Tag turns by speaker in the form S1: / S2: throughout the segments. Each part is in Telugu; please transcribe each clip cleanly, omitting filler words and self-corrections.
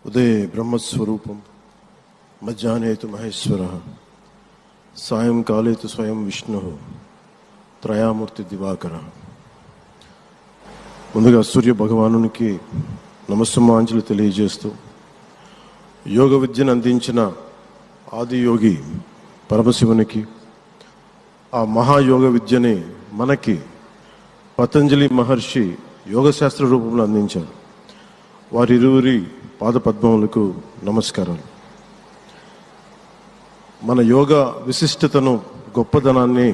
S1: ఉదయ బ్రహ్మస్వరూపం మధ్యాహ్నేతు మహేశ్వర సాయంకాలేతు స్వయం విష్ణు త్రయామూర్తి దివాకర. ముందుగా సూర్య భగవానునికి నమస్సుమాంజలి తెలియజేస్తూ, యోగ విద్యను అందించిన ఆది యోగి పరమశివునికి, ఆ మహాయోగ విద్యని మనకి పతంజలి మహర్షి యోగశాస్త్ర రూపంలో అందించారు. వారిరువురి పాదపద్మములకు నమస్కారాలు. మన యోగ విశిష్టతను, గొప్పదనాన్ని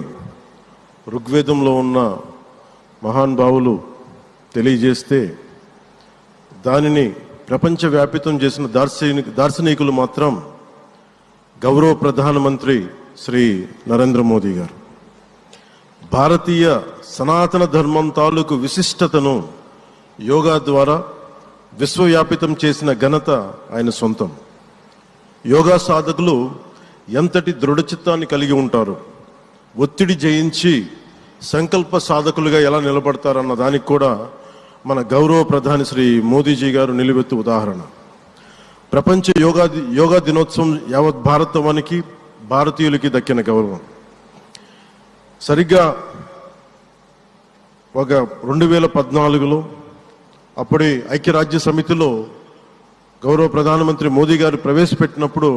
S1: ఋగ్వేదంలో ఉన్న మహానుభావులు తెలియజేస్తే, దానిని ప్రపంచవ్యాపితం చేసిన దార్శనికులు మాత్రం గౌరవ ప్రధానమంత్రి శ్రీ నరేంద్ర మోదీ గారు. భారతీయ సనాతన ధర్మం తాలూకు విశిష్టతను యోగా ద్వారా విశ్వవ్యాపితం చేసిన ఘనత ఆయన సొంతం. యోగా సాధకులు ఎంతటి దృఢచిత్తాన్ని కలిగి ఉంటారు, ఒత్తిడి జయించి సంకల్ప సాధకులుగా ఎలా నిలబడతారన్న దానికి కూడా మన గౌరవ ప్రధాని శ్రీ మోదీజీ గారు నిలువెత్తు ఉదాహరణ. ప్రపంచ యోగా దినోత్సవం యావత్ భారతవానికి, భారతీయులకి దక్కిన గౌరవం. సరిగ్గా ఒక 2014లో అప్పుడే ఐక్యరాజ్య సమితిలో గౌరవ ప్రధానమంత్రి మోదీ గారు ప్రవేశపెట్టినప్పుడు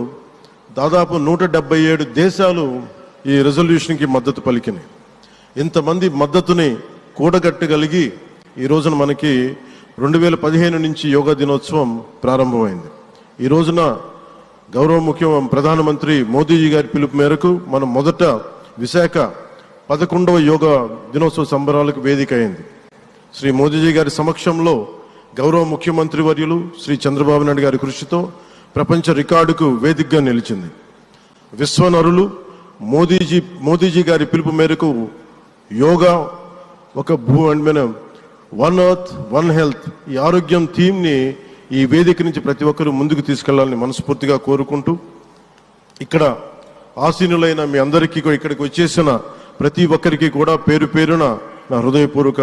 S1: దాదాపు 177 దేశాలు ఈ రెజల్యూషన్కి మద్దతు పలికినాయి. ఇంతమంది మద్దతుని కూడగట్టగలిగి ఈ రోజున మనకి 2015 నుంచి యోగా దినోత్సవం ప్రారంభమైంది. ఈ రోజున గౌరవ ప్రధానమంత్రి మోదీజీ గారి పిలుపు మేరకు మనం మొదట విశాఖ 11వ యోగా దినోత్సవ సంబరాలకు వేదిక అయింది. శ్రీ మోదీజీ గారి సమక్షంలో గౌరవ ముఖ్యమంత్రి వర్యులు శ్రీ చంద్రబాబు నాయుడు గారి కృషితో ప్రపంచ రికార్డుకు వేదికగా నిలిచింది. విశ్వనరులు మోదీజీ గారి పిలుపు మేరకు యోగా ఒక వన్ ఎర్త్ వన్ హెల్త్, ఈ ఆరోగ్యం థీమ్ని ఈ వేదిక నుంచి ప్రతి ఒక్కరూ ముందుకు తీసుకెళ్లాలని మనస్ఫూర్తిగా కోరుకుంటూ, ఇక్కడ ఆసీనులైన మీ అందరికీ ఇక్కడికి వచ్చేసిన ప్రతి ఒక్కరికి కూడా పేరు పేరున నా హృదయపూర్వక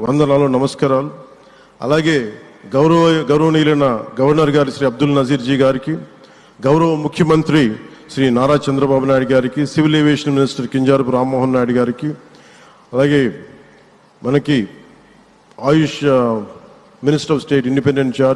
S1: వందనాలు, నమస్కారాలు. అలాగే గౌరవనీయులైన గవర్నర్ గారి శ్రీ అబ్దుల్ నజీర్ జీ గారికి, గౌరవ ముఖ్యమంత్రి శ్రీ నారా చంద్రబాబు నాయుడు గారికి, civil aviation minister Kinjarapu Rammohan Naidu గారికి, అలాగే మనకి Ayush minister of state independent charge